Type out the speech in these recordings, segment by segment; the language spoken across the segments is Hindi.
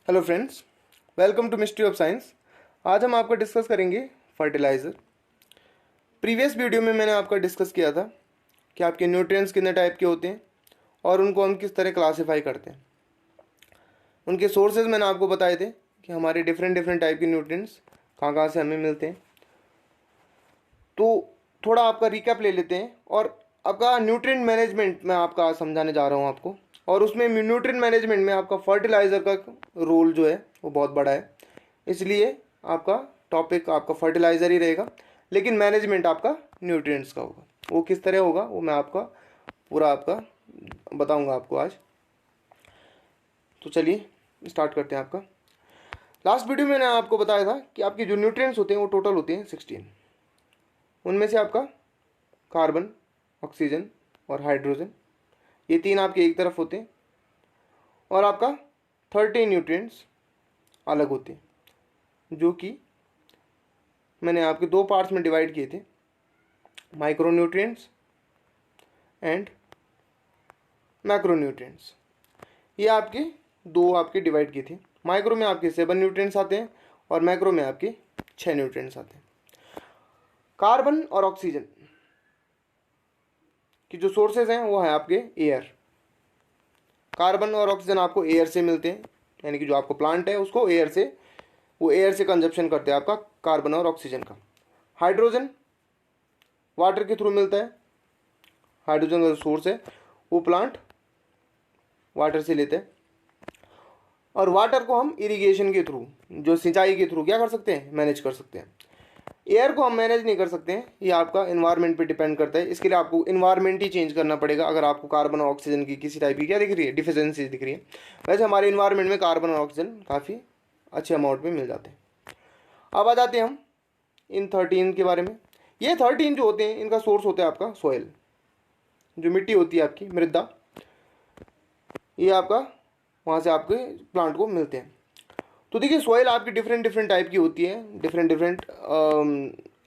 Hello friends, welcome to mystery of science. आज हम आपका डिस्कस करेंगे फर्टिलाइज़र। प्रीवियस वीडियो में मैंने आपका डिस्कस किया था कि आपके न्यूट्रिएंट्स कितने टाइप के होते हैं और उनको हम किस तरह क्लासीफाई करते हैं। उनके सोर्सेज मैंने आपको बताए थे कि हमारे डिफरेंट डिफरेंट टाइप के न्यूट्रिएंट्स कहाँ कहाँ से हमें मिलते हैं। तो थोड़ा आपका रिकैप ले लेते हैं और आपका न्यूट्रिएंट मैनेजमेंट मैं आपका आज समझाने जा रहा हूँ आपको। और उसमें न्यूट्रिएंट मैनेजमेंट में आपका फर्टिलाइज़र का रोल जो है वो बहुत बड़ा है, इसलिए आपका टॉपिक आपका फर्टिलाइज़र ही रहेगा, लेकिन मैनेजमेंट आपका न्यूट्रिएंट्स का होगा। वो किस तरह होगा वो मैं आपका पूरा आपका बताऊंगा आपको आज। तो चलिए स्टार्ट करते हैं। आपका लास्ट वीडियो में मैंने आपको बताया था कि आपके जो न्यूट्रिएंट्स होते हैं वो टोटल होते हैं 16। उनमें से आपका कार्बन, ऑक्सीजन और हाइड्रोजन, ये तीन आपके एक तरफ होते हैं और आपका 30 न्यूट्रिएंट्स अलग होते हैं, जो कि मैंने आपके दो पार्ट्स में डिवाइड किए थे, micro nutrients and macro nutrients. ये आपके दो आपके डिवाइड किए थे। माइक्रो में आपके 7 न्यूट्रिएंट्स आते हैं और मैक्रो में आपके 6 न्यूट्रिएंट्स आते हैं। कार्बन और ऑक्सीजन की जो सोर्सेज हैं वो है आपके एयर। कार्बन और ऑक्सीजन आपको एयर से मिलते हैं, यानी कि जो आपको प्लांट है उसको एयर से, वो एयर से कंजप्शन करते हैं आपका कार्बन और ऑक्सीजन का। हाइड्रोजन वाटर के थ्रू मिलता है। हाइड्रोजन का जो सोर्स है वो प्लांट वाटर से लेते हैं और वाटर को हम इरिगेशन के थ्रू, जो सिंचाई के थ्रू क्या कर सकते हैं, मैनेज कर सकते हैं। एयर को हम मैनेज नहीं कर सकते हैं, ये आपका इन्वायरमेंट पे डिपेंड करता है। इसके लिए आपको इन्वायरमेंट ही चेंज करना पड़ेगा अगर आपको कार्बन और ऑक्सीजन की किसी टाइप की क्या दिख रही है, डिफिशियंसी दिख रही है। वैसे हमारे इन्वायरमेंट में कार्बन और ऑक्सीजन काफ़ी अच्छे अमाउंट में मिल जाते हैं। अब आ जाते हैं हम इन 13 के बारे में। ये 13 जो होते हैं इनका सोर्स होता है आपका सॉइल, जो मिट्टी होती है आपकी मृदा, ये आपका वहाँ से आपके प्लांट को मिलते हैं। तो देखिए सॉइल आपकी डिफरेंट डिफरेंट टाइप की होती है, डिफरेंट डिफरेंट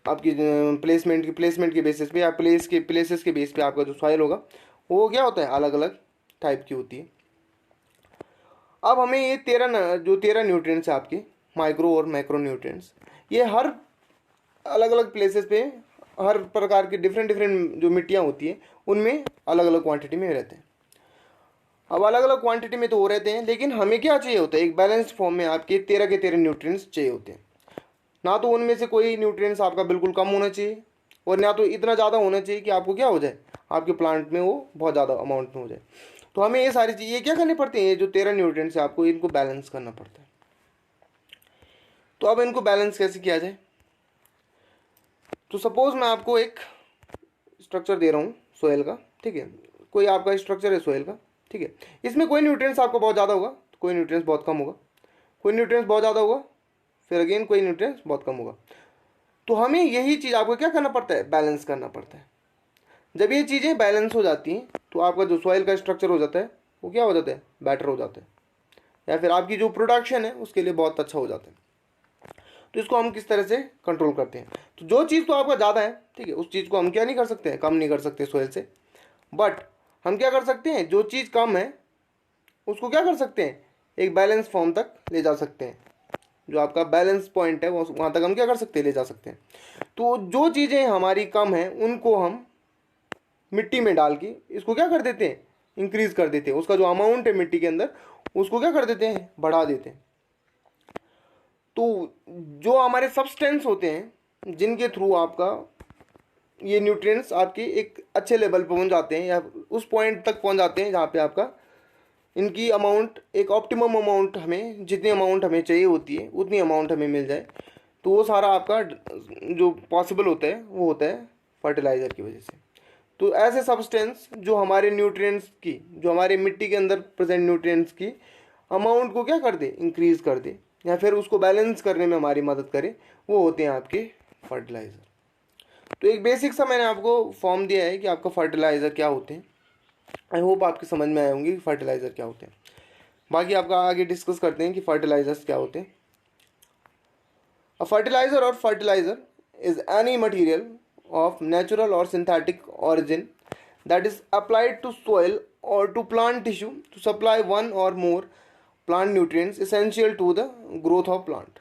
आपकी प्लेसमेंट के बेसिस पे या प्लेसेस के बेस पे आपका जो सॉइल होगा वो क्या होता है, अलग अलग टाइप की होती है। अब हमें ये 13 न्यूट्रिएंट्स है आपके माइक्रो और मैक्रो न्यूट्रिएंट्स, ये हर अलग अलग प्लेसेस पे हर प्रकार की डिफरेंट डिफरेंट जो मिट्टियाँ होती हैं उनमें अलग अलग क्वांटिटी में रहते हैं। अब अलग अलग क्वांटिटी में तो हो रहते हैं, लेकिन हमें क्या चाहिए होता है, एक बैलेंस्ड फॉर्म में आपके 13 के 13 न्यूट्रिएंट्स चाहिए होते हैं। ना तो उनमें से कोई न्यूट्रिएंट्स आपका बिल्कुल कम होना चाहिए और ना तो इतना ज़्यादा होना चाहिए कि आपको क्या हो जाए, आपके प्लांट में वो बहुत ज़्यादा अमाउंट में हो जाए। तो हमें ये सारी चीज़ें क्या करनी पड़ती हैं, ये जो 13 न्यूट्रिएंट्स है आपको इनको बैलेंस करना पड़ता है। तो अब इनको बैलेंस कैसे किया जाए, तो सपोज मैं आपको एक स्ट्रक्चर दे रहा हूँ सोयल का, ठीक है, कोई आपका स्ट्रक्चर है सोयल का, ठीक है। इसमें कोई न्यूट्रिएंट्स आपको बहुत ज़्यादा होगा, कोई न्यूट्रिएंट्स बहुत कम होगा, कोई न्यूट्रिएंट्स बहुत ज़्यादा होगा, फिर अगेन कोई न्यूट्रिएंट्स बहुत कम होगा। तो हमें यही चीज़ आपको क्या करना पड़ता है, बैलेंस करना पड़ता है। जब ये चीज़ें बैलेंस हो जाती हैं तो आपका जो सॉइल का स्ट्रक्चर हो जाता है वो क्या हो जाता है, बेटर हो जाता है, या फिर आपकी जो प्रोडक्शन है उसके लिए बहुत अच्छा हो जाता है। तो इसको हम किस तरह से कंट्रोल करते हैं, तो जो चीज़ तो आपका ज़्यादा है, ठीक है, उस चीज़ को हम क्या नहीं कर सकते हैं, कम नहीं कर सकते सॉइल से, बट हम क्या कर सकते हैं, जो चीज़ कम है उसको क्या कर सकते हैं, एक बैलेंस फॉर्म तक ले जा सकते हैं। जो आपका बैलेंस पॉइंट है वहाँ तक हम क्या कर सकते हैं, ले जा सकते हैं। तो जो चीज़ें हमारी कम हैं उनको हम मिट्टी में डाल के इसको क्या कर देते हैं, इंक्रीज कर देते हैं। उसका जो अमाउंट है मिट्टी के अंदर उसको क्या कर देते हैं, बढ़ा देते हैं। तो जो हमारे सब्सटेंस होते हैं जिनके थ्रू आपका ये न्यूट्रिएंट्स आपके एक अच्छे लेवल पर पहुंच जाते हैं या उस पॉइंट तक पहुंच जाते हैं जहाँ पे आपका इनकी अमाउंट एक ऑप्टिमम अमाउंट, हमें जितनी अमाउंट हमें चाहिए होती है उतनी अमाउंट हमें मिल जाए, तो वो सारा आपका जो पॉसिबल होता है वो होता है फर्टिलाइज़र की वजह से। तो ऐसे सब्सटेंस जो हमारे न्यूट्रिएंट्स की, जो हमारे मिट्टी के अंदर प्रेजेंट न्यूट्रिएंट्स की अमाउंट को क्या कर दे, इंक्रीज कर दे, या फिर उसको बैलेंस करने में हमारी मदद करे, वो होते हैं आपके फर्टिलाइज़र। तो एक बेसिक सा मैंने आपको फॉर्म दिया है कि आपका फर्टिलाइज़र क्या होते हैं। आई होप आपके समझ में आए होंगे कि फर्टिलाइज़र क्या होते हैं। बाकी आपका आगे डिस्कस करते हैं कि फर्टिलाइजर्स क्या होते हैं। अ फर्टिलाइज़र और fertiliser is any material of natural or synthetic origin that is applied to soil or to plant tissue to supply one or more plant nutrients essential to the growth of plant.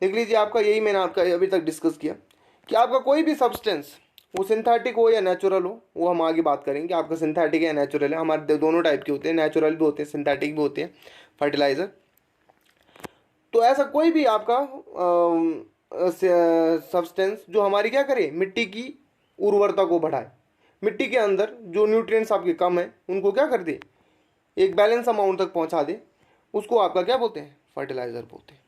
देख लीजिए, आपका यही मैंने आपका अभी तक डिस्कस किया कि आपका कोई भी सब्सटेंस, वो सिंथेटिक हो या नेचुरल हो, वो हम आगे बात करेंगे। आपका सिंथेटिक या नेचुरल है, हमारे दोनों टाइप के होते हैं, नेचुरल भी होते हैं, सिंथेटिक भी होते हैं फर्टिलाइज़र। तो ऐसा कोई भी आपका सब्सटेंस जो हमारी क्या करे, मिट्टी की उर्वरता को बढ़ाए, मिट्टी के अंदर जो न्यूट्रिएंट्स आपके कम है उनको क्या कर दे, एक बैलेंस अमाउंट तक पहुंचा दे, उसको आपका क्या बोलते हैं, फर्टिलाइज़र बोलते हैं।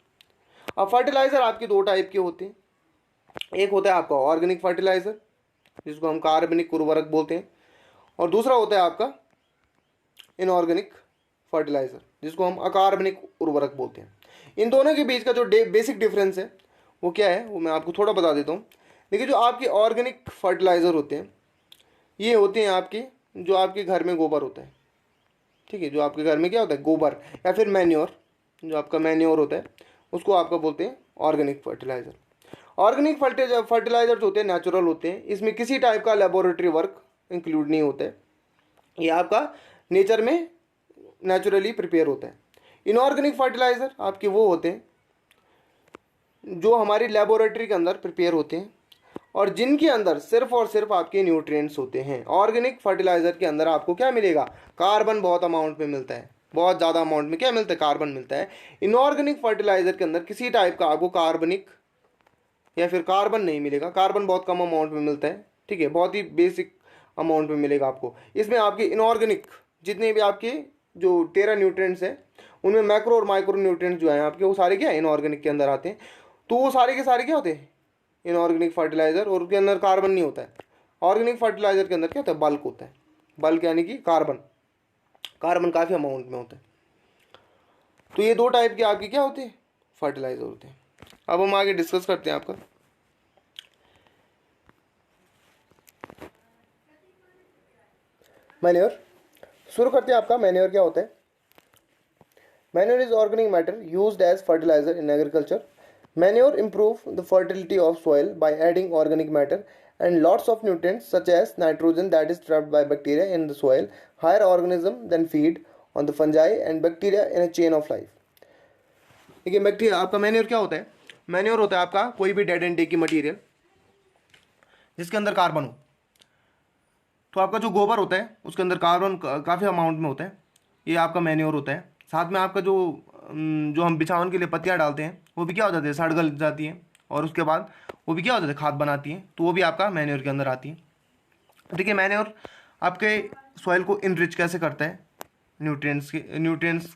अब फर्टिलाइज़र आपके दो टाइप के होते हैं। एक होता है आपका ऑर्गेनिक फर्टिलाइज़र, जिसको हम कार्बनिक उर्वरक बोलते हैं, और दूसरा होता है आपका इनऑर्गेनिक फर्टिलाइज़र, जिसको हम अकार्बनिक उर्वरक बोलते हैं। इन दोनों के बीच का जो बेसिक डिफरेंस है वो क्या है, वो मैं आपको थोड़ा बता देता हूँ। देखिए, जो आपके ऑर्गेनिक फर्टिलाइज़र होते हैं, ये होते हैं आपके, जो आपके घर में गोबर होता है, ठीक है, जो आपके घर में क्या होता है, गोबर या फिर मैन्योर, जो आपका मैन्योर होता है, उसको आपका बोलते हैं ऑर्गेनिक फर्टिलाइज़र। ऑर्गेनिक फर्टिलाइजर जो होते हैं नेचुरल होते हैं, इसमें किसी टाइप का लेबोरेटरी वर्क इंक्लूड नहीं होता है, ये आपका नेचर में नेचुरली प्रिपेयर होता है। इनऑर्गेनिक फर्टिलाइज़र आपके वो होते हैं जो हमारी लेबोरेटरी के अंदर प्रिपेयर होते हैं और जिनके अंदर सिर्फ और सिर्फ आपके न्यूट्रिएंट्स होते हैं। ऑर्गेनिक फर्टिलाइज़र के अंदर आपको क्या मिलेगा, कार्बन बहुत अमाउंट में मिलता है, बहुत ज़्यादा अमाउंट में क्या मिलता है, कार्बन मिलता है। इनऑर्गेनिक फर्टिलाइज़र के अंदर किसी टाइप का आपको कार्बनिक या फिर कार्बन नहीं मिलेगा, कार्बन बहुत कम अमाउंट में मिलता है, ठीक है, बहुत ही बेसिक अमाउंट में मिलेगा आपको। इसमें आपके इनऑर्गेनिक जितने भी आपके जो टेरा न्यूट्रिएंट्स हैं, उनमें मैक्रो और माइक्रो न्यूट्रिएंट्स जो हैं आपके, वो सारे क्या इनऑर्गेनिक के अंदर आते हैं। तो वो सारे के सारे क्या होते हैं, इनऑर्गेनिक फर्टिलाइज़र, और उसके अंदर कार्बन नहीं होता है। ऑर्गेनिक फर्टिलाइज़र के अंदर क्या होता है, बल्क होता है, बल्क यानी कि कार्बन, कार्बन काफ़ी अमाउंट में होता है। तो ये दो टाइप के आपके क्या होते हैं, फर्टिलाइज़र होते हैं। अब हम आगे डिस्कस करते हैं आपका मैन्योर। शुरू करते हैं आपका मैन्योर क्या होता है। Manure is organic matter used as fertiliser in agriculture. Manure improve the fertility of soil by adding organic matter and lots of nutrients such as nitrogen that is trapped by bacteria in the soil. Higher organisms then feed on the fungi and bacteria in a chain of life. देखिए, बैक्टीरिया आपका मैन्योर क्या होता है, मैन्योर होता है आपका कोई भी डेड एंड डे की मटीरियल जिसके अंदर कार्बन हो। तो आपका जो गोबर होता है उसके अंदर कार्बन काफ़ी अमाउंट में होता है, ये आपका मैन्योर होता है। साथ में आपका जो हम बिछावन के लिए पत्तियाँ डालते हैं वो भी क्या हो जाती है, सड़ गल जाती हैं, और उसके बाद वो भी क्या हो जाता है, खाद बनाती हैं, तो वो भी आपका मैन्योर के अंदर आती है। देखिए, मैन्योर आपके सॉइल को इनरिच कैसे करता है, न्यूट्रिएंट्स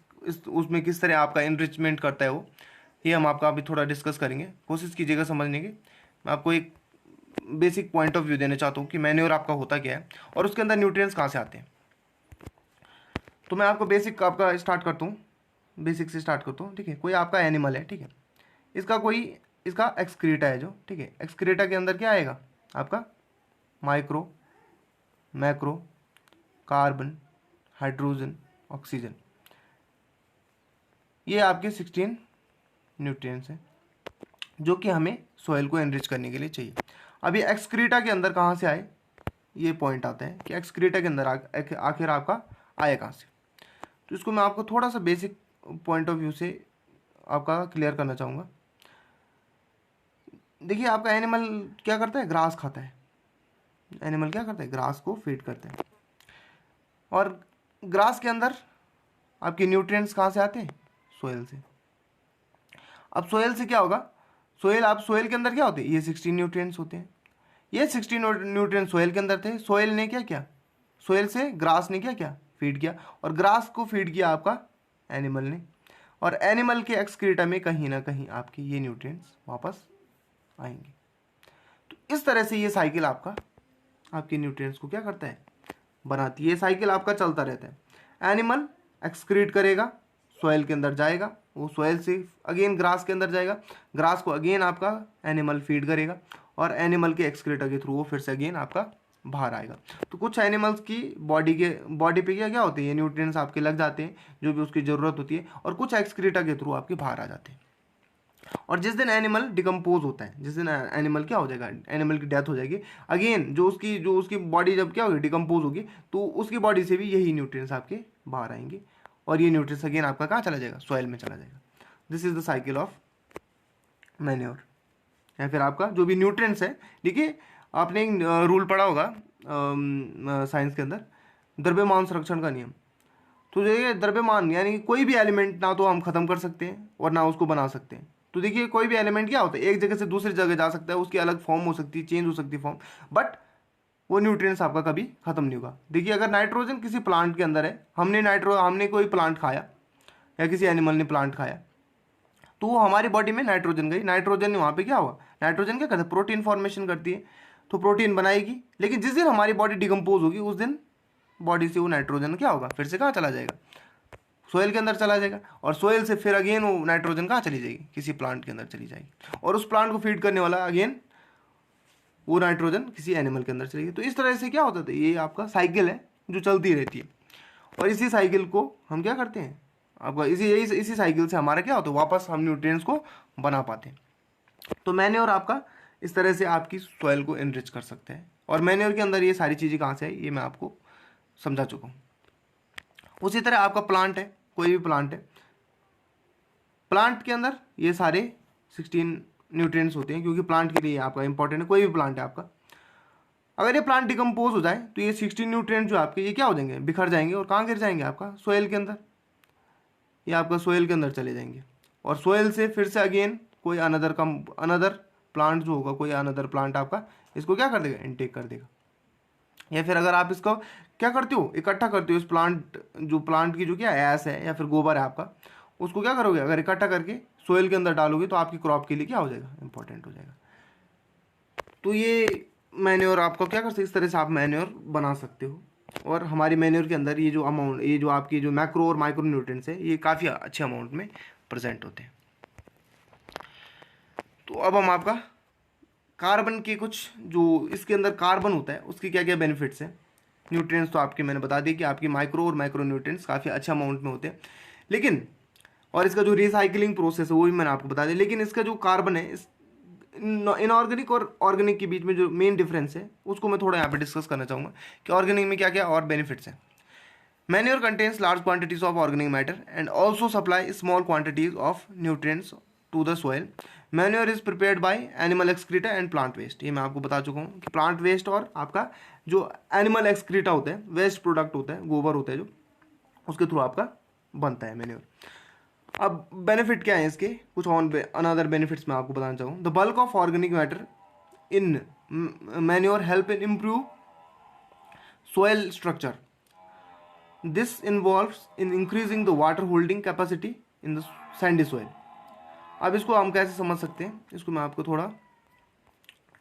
उसमें किस तरह आपका इनरिचमेंट करता है वो, ये हम आपका अभी थोड़ा डिस्कस करेंगे। कोशिश कीजिएगा समझने की। मैं आपको एक बेसिक पॉइंट ऑफ व्यू देना चाहता हूँ कि मैन्योर आपका होता क्या है और उसके अंदर न्यूट्रिएंट्स कहाँ से आते हैं। तो मैं आपको बेसिक आपका स्टार्ट करता हूँ, बेसिक से स्टार्ट करता हूँ, ठीक है। कोई आपका एनिमल है, ठीक है, इसका एक्सक्रीटा है जो, ठीक है, एक्सक्रीटा के अंदर क्या आएगा आपका, micro, macro, carbon, hydrogen, oxygen, ये आपके 16 न्यूट्रिएंट्स हैं जो कि हमें सॉइल को एनरिच करने के लिए चाहिए। अब ये एक्सक्रीटा के अंदर कहाँ से आए, ये पॉइंट आता है कि एक्सक्रीटा के अंदर आखिर आपका आया कहाँ से। तो इसको मैं आपको थोड़ा सा बेसिक पॉइंट ऑफ व्यू से आपका क्लियर करना चाहूँगा। देखिए, आपका एनिमल क्या करता है, ग्रास खाता है। एनिमल क्या करता है, ग्रास को फीड करता है, और ग्रास के अंदर आपके न्यूट्रिएंट्स कहाँ से आते हैं, सोयल से। अब सोयल से क्या होगा, सोयल के अंदर क्या होते हैं, ये 16 न्यूट्रिएंट्स होते हैं। ये 16 न्यूट्रिएंट्स सोयल के अंदर थे, सोयल ने क्या सोयल से ग्रास ने क्या फीड किया, और ग्रास को फीड किया आपका एनिमल ने, और एनिमल के एक्सक्रीटा में कहीं ना कहीं आपके ये न्यूट्रिएंट्स वापस आएंगे। तो इस तरह से ये साइकिल आपके न्यूट्रिएंट्स को क्या करता है, बनाती है। ये साइकिल आपका चलता रहता है। एनिमल एक्सक्रीट करेगा, सॉइल के अंदर जाएगा, वो सॉइल से अगेन ग्रास के अंदर जाएगा, ग्रास को अगेन आपका एनिमल फीड करेगा, और एनिमल के एक्सक्रीटा के थ्रू वो फिर से अगेन आपका बाहर आएगा। तो कुछ एनिमल्स की बॉडी पे क्या होते हैं, ये न्यूट्रिएंट्स आपके लग जाते हैं जो भी उसकी ज़रूरत होती है, और कुछ एक्सक्रीटा के थ्रू आपके बाहर आ जाते हैं। और जिस दिन एनिमल डिकम्पोज होता है, जिस दिन एनिमल क्या हो जाएगा, एनिमल की डेथ हो जाएगी, अगेन जो उसकी बॉडी जब क्या होगी, डिकम्पोज होगी, तो उसकी बॉडी से भी यही न्यूट्रिएंट्स आपके बाहर आएंगे, और ये न्यूट्रिएंट्स अगेन आपका कहाँ चला जाएगा, सॉइल में चला जाएगा। This is the cycle of manure. या फिर आपका जो भी न्यूट्रिएंट्स है, देखिए आपने एक रूल पढ़ा होगा साइंस के अंदर, द्रव्यमान संरक्षण का नियम। तो देखिए द्रव्यमान यानी कि कोई भी एलिमेंट ना तो हम खत्म कर सकते हैं और ना उसको बना सकते हैं। तो देखिए कोई भी एलिमेंट क्या होता है, एक जगह से दूसरी जगह जा सकता है, उसकी अलग फॉर्म हो सकती है, चेंज हो सकती है फॉर्म, बट वो न्यूट्रिएंट्स आपका कभी खत्म नहीं होगा। देखिए अगर नाइट्रोजन किसी प्लांट के अंदर है, हमने कोई प्लांट खाया या किसी एनिमल ने प्लांट खाया, तो वो हमारी बॉडी में नाइट्रोजन गई, नाइट्रोजन ने वहाँ पे क्या हुआ, नाइट्रोजन क्या करता है, प्रोटीन फॉर्मेशन करती है, तो प्रोटीन बनाएगी। लेकिन जिस दिन हमारी बॉडी डिकम्पोज होगी उस दिन बॉडी से वो नाइट्रोजन क्या होगा, फिर से कहाँ चला जाएगा, सोयल के अंदर चला जाएगा। और सोयल से फिर अगेन वो नाइट्रोजन कहाँ चली जाएगी, किसी प्लांट के अंदर चली जाएगी, और उस प्लांट को फीड करने वाला अगेन वो नाइट्रोजन किसी एनिमल के अंदर चलेगी। तो इस तरह से क्या होता था, ये आपका साइकिल है जो चलती रहती है। और इसी साइकिल को हम क्या करते हैं, आपका इसी साइकिल से हमारा क्या होता है, वापस हम न्यूट्रिएंट्स को बना पाते हैं। तो मैन्योर आपका इस तरह से आपकी सॉइल को एनरिच कर सकते हैं। और मैन्योर के अंदर ये सारी चीज़ें कहाँ से आई, ये मैं आपको समझा चुका हूँ। उसी तरह आपका प्लांट है, कोई भी प्लांट है, प्लांट के अंदर ये सारे 16 न्यूट्रिएंट्स होते हैं, क्योंकि प्लांट के लिए आपका इंपॉर्टेंट है। कोई भी प्लांट है आपका, अगर ये प्लांट डिकम्पोज हो जाए तो ये 16 न्यूट्रिएंट जो आपके ये क्या हो जाएंगे, बिखर जाएंगे, और कहाँ गिर जाएंगे, आपका सोयल के अंदर। ये आपका सोयल के अंदर चले जाएंगे, और सोयल से फिर से अगेन कोई अनदर प्लांट जो होगा, कोई अनदर प्लांट आपका इसको क्या कर देगा, इनटेक कर देगा। या फिर अगर आप इसको क्या करते हो, इकट्ठा करते हो, इस प्लांट की जो क्या ऐश है या फिर गोबर है आपका, उसको क्या करोगे, अगर इकट्ठा करके सोयल के अंदर डालोगे तो आपकी क्रॉप के लिए क्या हो जाएगा, इंपॉर्टेंट हो जाएगा। तो ये मैन्योर आपको क्या कर सकते, इस तरह से आप मैन्योर बना सकते हो। और हमारी मैन्योर के अंदर ये जो अमाउंट, ये जो आपकी जो मैक्रो और माइक्रो न्यूट्रिएंट्स है, ये काफ़ी अच्छे अमाउंट में प्रेजेंट होते हैं। तो अब हम आपका कार्बन के कुछ, जो इसके अंदर कार्बन होता है उसकी क्या क्या बेनिफिट्स हैं। न्यूट्रिएंट्स तो आपके मैंने बता दिए कि आपकी माइक्रो और माइक्रो न्यूट्रिएंट्स काफ़ी अच्छे अमाउंट में होते हैं, लेकिन और इसका जो रिसाइकलिंग प्रोसेस है वो भी मैंने आपको बता दिया। लेकिन इसका जो कार्बन है, इस इनऑर्गेनिक और ऑर्गेनिक के बीच में जो मेन डिफरेंस है उसको मैं थोड़ा यहाँ पे डिस्कस करना चाहूँगा कि ऑर्गेनिक में क्या क्या और बेनिफिट्स हैं। Manure contains large quantities of organic matter and also supply small quantities of nutrients to the soil. Manure is prepared by animal excreta and plant waste. ये मैं आपको बता चुका हूँ कि प्लांट वेस्ट और आपका जो एनिमल एक्सक्रीटा होता है, वेस्ट प्रोडक्ट होता है, गोबर होता है जो, उसके थ्रू आपका बनता है मैन्योर। अब बेनिफिट क्या है इसके, कुछ और अनदर बेनिफिट्स मैं आपको बताना चाहूँ। The bulk of organic matter in manure help in improve soil structure. This involves in increasing the water holding capacity in the Sandy soil. अब इसको हम कैसे समझ सकते हैं, इसको मैं आपको थोड़ा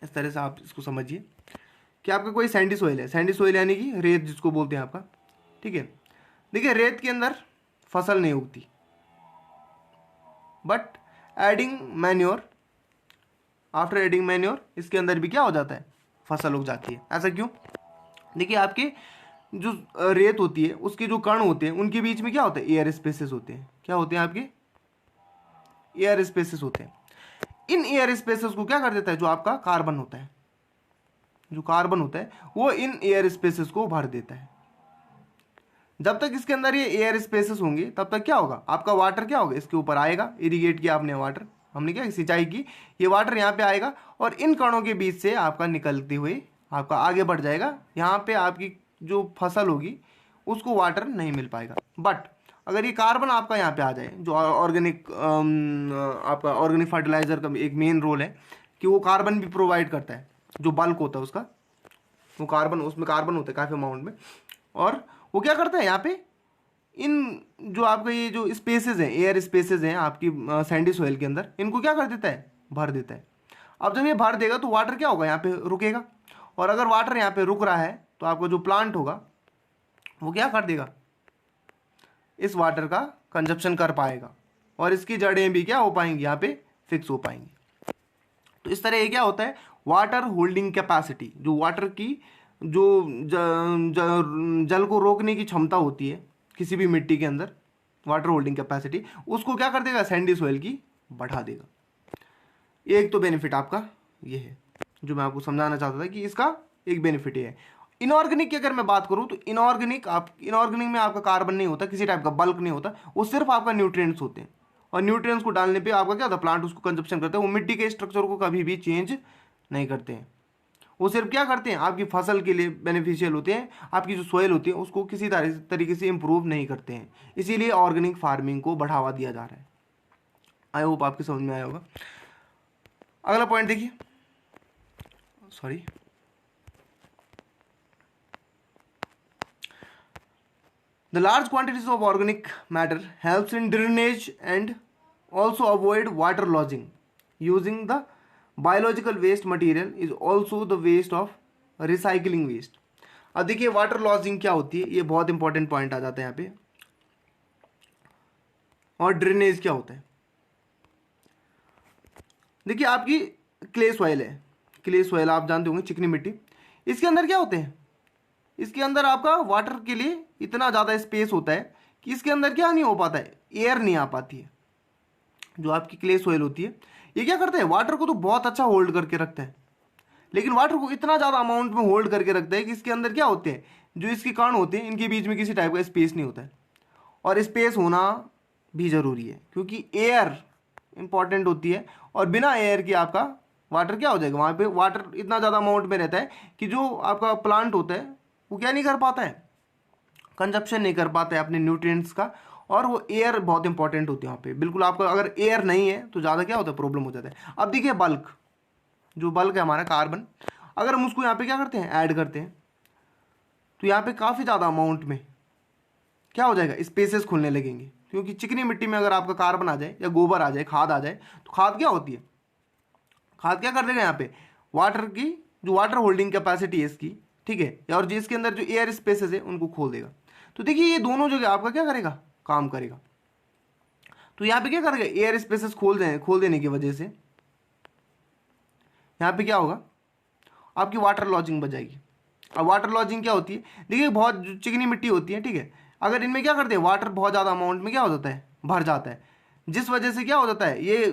इस तरह से आप इसको समझिए कि आपका कोई सैंडी सोयल है, सैंडी सोयल यानी कि रेत जिसको बोलते हैं आपका, ठीक है। देखिए रेत के अंदर फसल नहीं उगती, but adding manure, after adding manure इसके अंदर भी क्या हो जाता है, फसल उग जाती है। ऐसा क्यों, देखिए आपके जो रेत होती है उसके जो कण होते हैं उनके बीच में क्या होता है, एयर स्पेसेस होते हैं। क्या होते हैं आपके, एयर स्पेसेस होते हैं। इन एयर स्पेसेस को क्या कर देता है, जो आपका कार्बन होता है, जो कार्बन होता है वो इन एयर स्पेसेस को भर देता है। जब तक इसके अंदर ये एयर स्पेसेस होंगे तब तक क्या होगा, आपका वाटर क्या होगा, इसके ऊपर आएगा, इरिगेट किया आपने वाटर, हमने क्या सिंचाई की, ये वाटर यहाँ पे आएगा और इन कणों के बीच से आपका निकलते हुए आपका आगे बढ़ जाएगा। यहाँ पे आपकी जो फसल होगी उसको वाटर नहीं मिल पाएगा। बट अगर ये कार्बन आपका यहाँ पे आ जाए, जो ऑर्गेनिक आपका ऑर्गेनिक फर्टिलाइजर का एक मेन रोल है कि वो कार्बन भी प्रोवाइड करता है, जो बल्क होता है उसका, वो कार्बन, उसमें कार्बन होता है काफ़ी अमाउंट में, और वो क्या करता है यहाँ पे इन जो आपका ये जो स्पेसेस हैं, एयर स्पेसेस हैं आपकी सैंडी सोयल के अंदर, इनको क्या कर देता है, भर देता है। अब जब ये भर देगा तो वाटर क्या होगा, यहाँ पे रुकेगा, और अगर वाटर यहाँ पे रुक रहा है तो आपका जो प्लांट होगा वो क्या कर देगा, इस वाटर का कंजप्शन कर पाएगा और इसकी जड़ें भी क्या हो पाएंगी, यहाँ पे फिक्स हो पाएंगी। तो इस तरह ये क्या होता है, वाटर होल्डिंग कैपेसिटी, जो वाटर की जो जल को रोकने की क्षमता होती है किसी भी मिट्टी के अंदर, वाटर होल्डिंग कैपेसिटी, उसको क्या कर देगा, सैंडी सोयल की बढ़ा देगा। एक तो बेनिफिट आपका ये है जो मैं आपको समझाना चाहता था कि इसका एक बेनिफिट ये है। इनऑर्गेनिक की अगर मैं बात करूं तो इनऑर्गेनिक में आपका कार्बन नहीं होता, किसी टाइप का बल्क नहीं होता, वो सिर्फ आपका न्यूट्रिएंट्स होते हैं। और न्यूट्रिएंट्स को डालने पे आपका क्या होता है, प्लांट उसको कंजप्शन करते हैं, वो मिट्टी के स्ट्रक्चर को कभी भी चेंज नहीं करते हैं। वो सिर्फ क्या करते हैं, आपकी फसल के लिए बेनिफिशियल होते हैं, आपकी जो सोयल होती है उसको किसी तरीके से इंप्रूव नहीं करते हैं। इसीलिए ऑर्गेनिक फार्मिंग को बढ़ावा दिया जा रहा है। आई होप आपकी समझ में आया होगा। अगला पॉइंट देखिए, sorry, the large quantities of organic matter helps in drainage and also avoid water lodging. Using the biological waste material is also the waste of recycling waste. अब देखिए वाटर लॉजिंग क्या होती है, ये बहुत इंपॉर्टेंट पॉइंट आ जाता है यहाँ पे। और ड्रेनेज क्या होता है, देखिए आपकी क्ले सॉइल है, क्ले सॉइल आप जानते होंगे, चिकनी मिट्टी। इसके अंदर क्या होते हैं, इसके अंदर आपका वाटर के लिए इतना ज़्यादा स्पेस होता है कि इसके अंदर क्या नहीं हो पाता है, एयर नहीं आ पाती है। जो आपकी क्ले सॉइल होती है ये क्या करते हैं, वाटर को तो बहुत अच्छा होल्ड करके रखता है, लेकिन वाटर को इतना ज़्यादा अमाउंट में होल्ड करके रखता है कि इसके अंदर क्या होते हैं, जो इसके कण होते हैं इनके बीच में किसी टाइप का स्पेस नहीं होता है। और स्पेस होना भी ज़रूरी है क्योंकि एयर इंपॉर्टेंट होती है, और बिना एयर के आपका वाटर क्या हो जाएगा, वहाँ पे वाटर इतना ज़्यादा अमाउंट में रहता है कि जो आपका प्लांट होता है वो क्या नहीं कर पाता है, कंजप्शन नहीं कर पाता है अपने न्यूट्रिएंट्स का। और वो एयर बहुत इंपॉर्टेंट होती है वहाँ पे, बिल्कुल आपका अगर एयर नहीं है तो ज़्यादा क्या होता है, प्रॉब्लम हो जाता है। अब देखिए बल्क, जो बल्क है हमारा कार्बन, अगर हम उसको यहाँ पे क्या करते हैं, ऐड करते हैं, तो यहाँ पे काफ़ी ज़्यादा अमाउंट में क्या हो जाएगा, स्पेसेस खुलने लगेंगे। क्योंकि चिकनी मिट्टी में अगर आपका कार्बन आ जाए या गोबर आ जाए, खाद आ जाए, तो खाद क्या होती है, खाद क्या कर देगा यहाँ पे, वाटर की जो वाटर होल्डिंग कैपेसिटी है इसकी, ठीक है, और जिसके अंदर जो एयर स्पेसेस है उनको खोल देगा। तो देखिए ये दोनों जगह आपका क्या करेगा, काम करेगा। तो यहाँ पे क्या करेगा, एयर स्पेसेस खोल देने की वजह से यहाँ पे क्या होगा, आपकी वाटर लॉजिंग बच जाएगी। अब वाटर लॉजिंग क्या होती है, देखिए बहुत जो चिकनी मिट्टी होती है, ठीक है, अगर इनमें क्या करते हैं, वाटर बहुत ज़्यादा अमाउंट में क्या हो जाता है, भर जाता है, जिस वजह से क्या हो जाता है, ये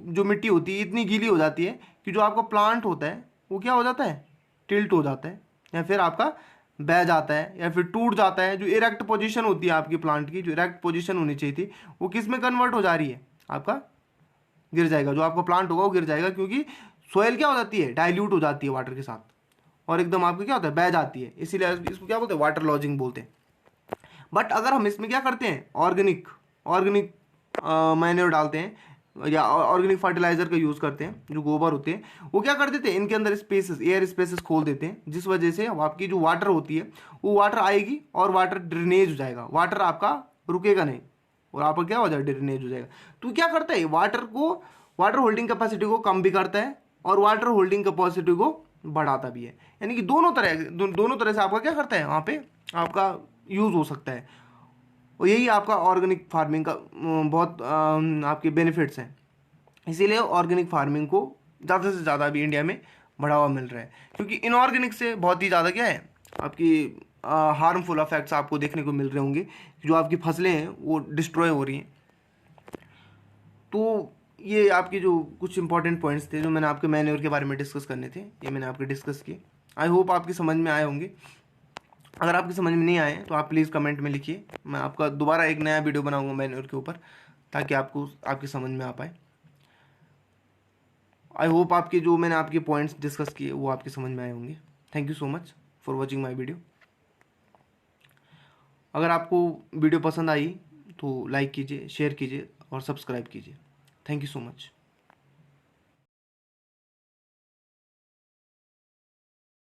जो मिट्टी होती है इतनी गीली हो जाती है कि जो आपका प्लांट होता है वो क्या हो जाता है, टिल्ट हो जाता है, या फिर आपका बह जाता है, या फिर टूट जाता है। जो इरेक्ट पोजीशन होती है आपकी प्लांट की, जो इरेक्ट पोजीशन होनी चाहिए थी, वो किस में कन्वर्ट हो जा रही है, आपका गिर जाएगा, जो आपका प्लांट होगा वो गिर जाएगा। क्योंकि सोयल क्या हो जाती है, डाइल्यूट हो जाती है वाटर के साथ, और एकदम आपको क्या होता है, बह जाती है। इसीलिए इसको क्या बोलते हैं, वाटर लॉजिंग बोलते हैं। बट अगर हम इसमें क्या करते हैं, ऑर्गेनिक मैन्योर डालते हैं या ऑर्गेनिक फर्टिलाइजर का यूज़ करते हैं, जो गोबर होते हैं, वो क्या कर देते हैं, इनके अंदर स्पेसेस, एयर स्पेसेस खोल देते हैं, जिस वजह से आपकी जो वाटर होती है वो वाटर आएगी और वाटर ड्रेनेज हो जाएगा, वाटर आपका रुकेगा नहीं और आपका क्या हो जाएगा, ड्रेनेज हो जाएगा। तो क्या करता है, वाटर होल्डिंग कैपेसिटी को कम भी करता है और वाटर होल्डिंग कैपेसिटी को बढ़ाता भी है। यानी कि दोनों तरह से आपका क्या करता है, वहाँ पे आपका यूज़ हो सकता है। और यही आपका ऑर्गेनिक फार्मिंग का बहुत आपके बेनिफिट्स हैं। इसीलिए ऑर्गेनिक फार्मिंग को ज़्यादा से ज़्यादा अभी इंडिया में बढ़ावा मिल रहा है, क्योंकि इनऑर्गेनिक से बहुत ही ज़्यादा क्या है, आपकी हार्मफुल इफेक्ट्स आपको देखने को मिल रहे होंगे, जो आपकी फसलें हैं वो डिस्ट्रॉय हो रही हैं। तो ये आपके जो कुछ इंपॉर्टेंट पॉइंट्स थे जो मैंने आपके मैन्योर के बारे में डिस्कस करने थे, ये मैंने आपके डिस्कस किए। आई होप आपकी समझ में आए होंगे। अगर आपकी समझ में नहीं आए तो आप प्लीज़ कमेंट में लिखिए, मैं आपका दोबारा एक नया वीडियो बनाऊंगा मैन्योर के ऊपर, ताकि आपकी समझ में आ पाए। आई होप आपके जो मैंने आपके पॉइंट्स डिस्कस किए वो आपकी समझ में आए होंगे। Thank you so much for watching my video. अगर आपको वीडियो पसंद आई तो लाइक कीजिए, शेयर कीजिए और सब्सक्राइब कीजिए। Thank you so much.